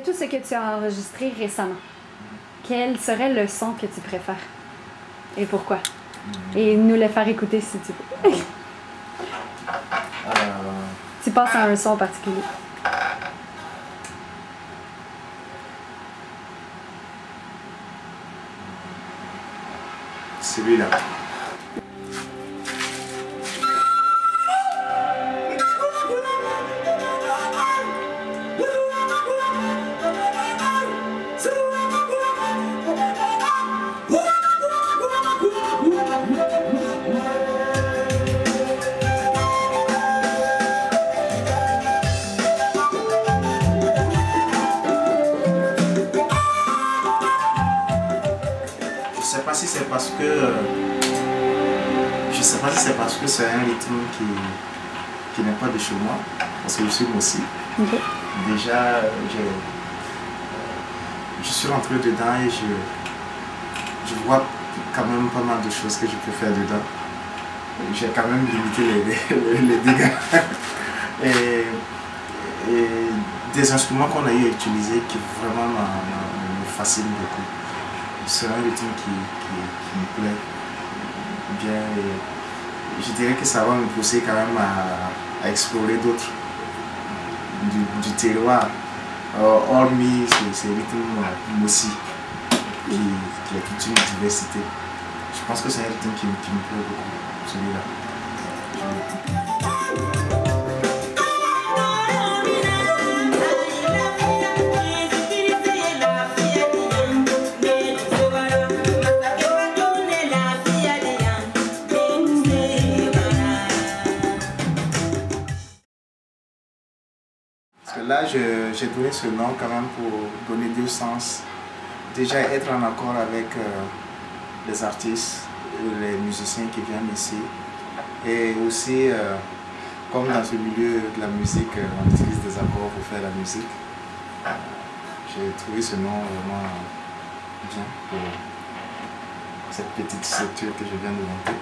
tout ce que tu as enregistré récemment, quel serait le son que tu préfères? Et pourquoi? Et nous le faire écouter si tu veux. Tu passes à un son particulier. Celui-là. Je sais pas si c'est parce que c'est un rythme qui n'est pas de chez moi, parce que je suis aussi. Okay. Déjà, je suis rentré dedans et je vois quand même pas mal de choses que je peux faire dedans. J'ai quand même limité les dégâts. et des instruments qu'on a eu à utiliser qui vraiment me fascinent beaucoup. C'est un rythme qui me plaît bien et je dirais que ça va me pousser quand même à explorer d'autres du terroir, hormis ces rythmes aussi qui a toute une diversité. Je pense que c'est un rythme qui me plaît beaucoup, celui-là. Là, j'ai donné ce nom quand même pour donner deux sens. Déjà, être en accord avec les artistes, les musiciens qui viennent ici. Et aussi, comme dans ce milieu de la musique, on utilise des accords pour faire la musique. J'ai trouvé ce nom vraiment bien pour cette petite structure que je viens de monter.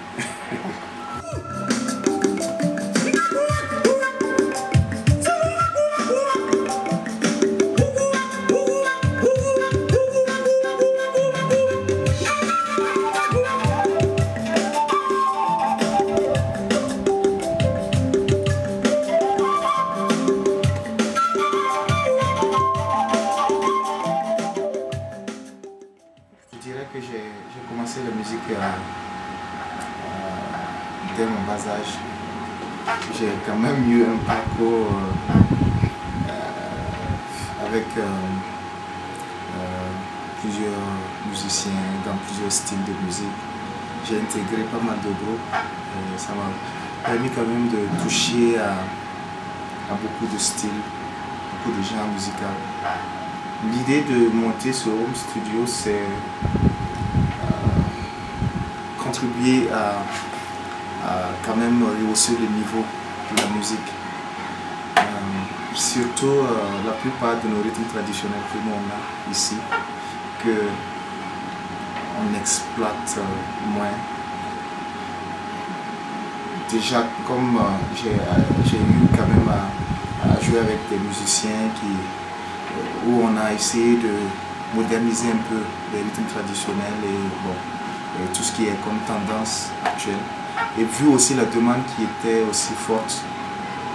J'ai commencé la musique dès mon bas âge. J'ai quand même eu un parcours avec plusieurs musiciens dans plusieurs styles de musique. J'ai intégré pas mal de groupes. Ça m'a permis quand même de toucher à beaucoup de styles, beaucoup de genres musicaux. L'idée de monter ce home studio, c'est contribuer à quand même rehausser le niveau de la musique. Surtout la plupart de nos rythmes traditionnels que nous on a ici, que on exploite moins. Déjà, comme j'ai eu quand même à jouer avec des musiciens où on a essayé de moderniser un peu les rythmes traditionnels et tout ce qui est comme tendance actuelle. Et vu aussi la demande qui était aussi forte,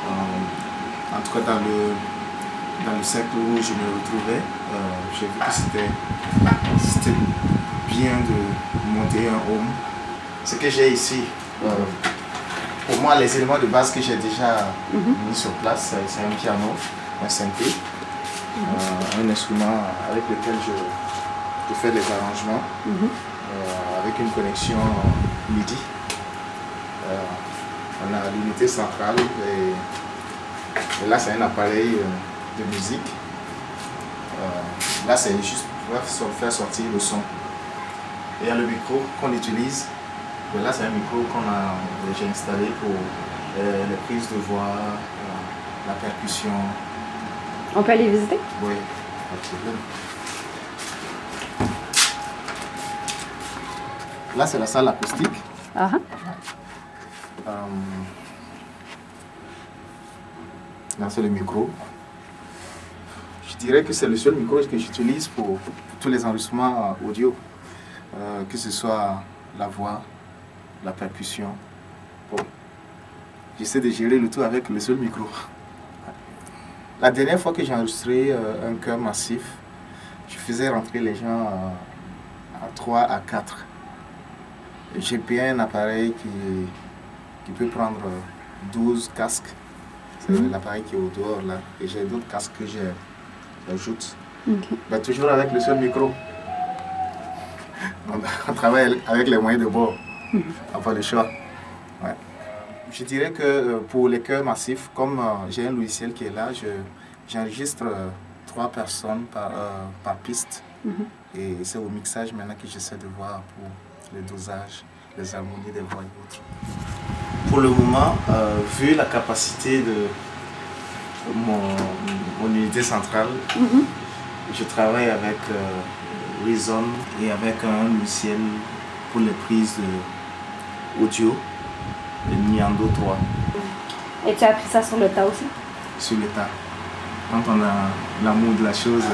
en tout cas dans le cercle où je me retrouvais, j'ai vu que c'était bien de monter un home. Ce que j'ai ici, pour moi les éléments de base que j'ai déjà mis sur place, c'est un piano, un synthé, un instrument avec lequel je fais des arrangements. Avec une connexion MIDI. On a l'unité centrale et là c'est un appareil de musique. Là c'est juste pour faire sortir le son. Et il y a le micro qu'on utilise. Et là c'est un micro qu'on a déjà installé pour les prises de voix, la percussion. On peut aller visiter? Oui, absolument. Là, c'est la salle acoustique. Là, c'est le micro. Je dirais que c'est le seul micro que j'utilise pour tous les enregistrements audio, que ce soit la voix, la percussion. Bon. J'essaie de gérer le tout avec le seul micro. La dernière fois que j'ai enregistré un chœur massif, je faisais rentrer les gens à 3 à 4. J'ai bien un appareil qui peut prendre 12 casques. C'est l'appareil qui est au dehors là. Et j'ai d'autres casques que j'ajoute. Okay. Ben, toujours avec le seul micro. On travaille avec les moyens de bord. On n'a pas le choix. Ouais. Je dirais que pour les chœurs massifs, comme j'ai un logiciel qui est là, j'enregistre 3 personnes par piste. Et c'est au mixage maintenant que j'essaie de voir pour les dosages, les harmonies des voix et autres. Pour le moment, vu la capacité de mon unité centrale, je travaille avec Reason et avec un logiciel pour les prises audio, le Niando 3. Et tu as appris ça sur le tas aussi? Sur le tas. Quand on a l'amour de la chose,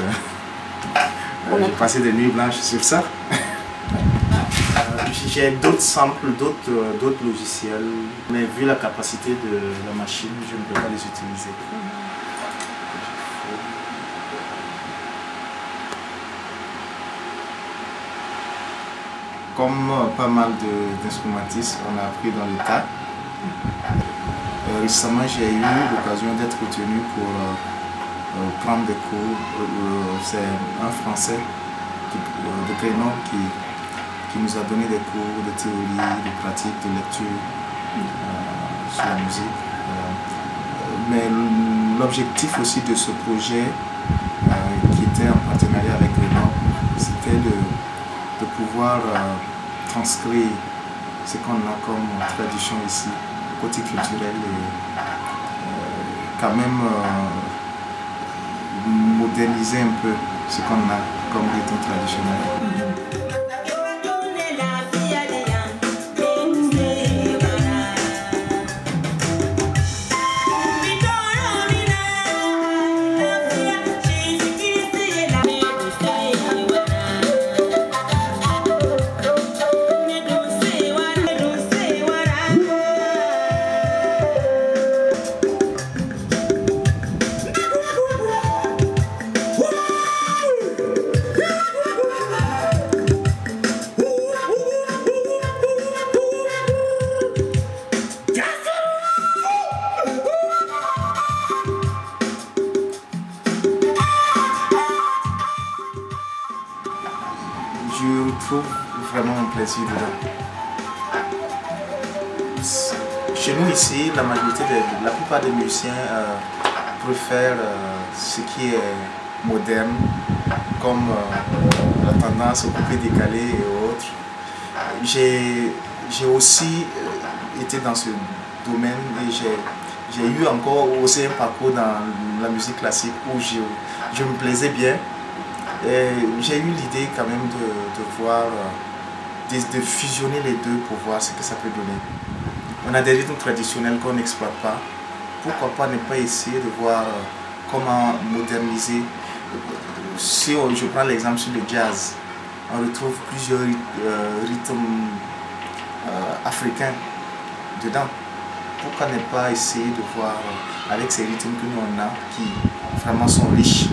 j'ai passé des nuits blanches sur ça. J'ai d'autres samples, d'autres logiciels, mais vu la capacité de la machine, je ne peux pas les utiliser. Comme pas mal d'instrumentistes, on a appris dans le tas. Récemment, j'ai eu l'occasion d'être retenu pour prendre des cours. C'est un Français de prénom qui nous a donné des cours de théorie, de pratique, de lecture sur la musique. Mais l'objectif aussi de ce projet, qui était en partenariat avec Renault, c'était de pouvoir transcrire ce qu'on a comme tradition ici, côté culturel, et quand même moderniser un peu ce qu'on a comme rythme traditionnel. Je trouve vraiment un plaisir dedans. Chez nous ici, la plupart des musiciens préfèrent ce qui est moderne, comme la tendance au coupé décalé et autres. J'ai aussi été dans ce domaine et j'ai eu encore aussi un parcours dans la musique classique où je me plaisais bien. J'ai eu l'idée quand même de voir, de fusionner les deux pour voir ce que ça peut donner. On a des rythmes traditionnels qu'on n'exploite pas. Pourquoi pas ne pas essayer de voir comment moderniser. Si je prends l'exemple sur le jazz, on retrouve plusieurs rythmes africains dedans. Pourquoi ne pas essayer de voir avec ces rythmes que nous on a, qui vraiment sont riches,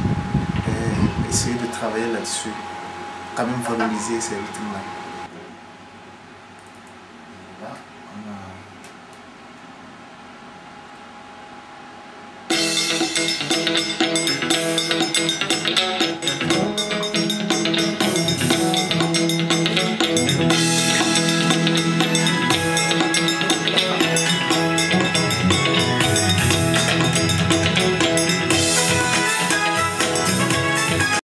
essayer de travailler là-dessus, quand même valoriser ces rythmes-là.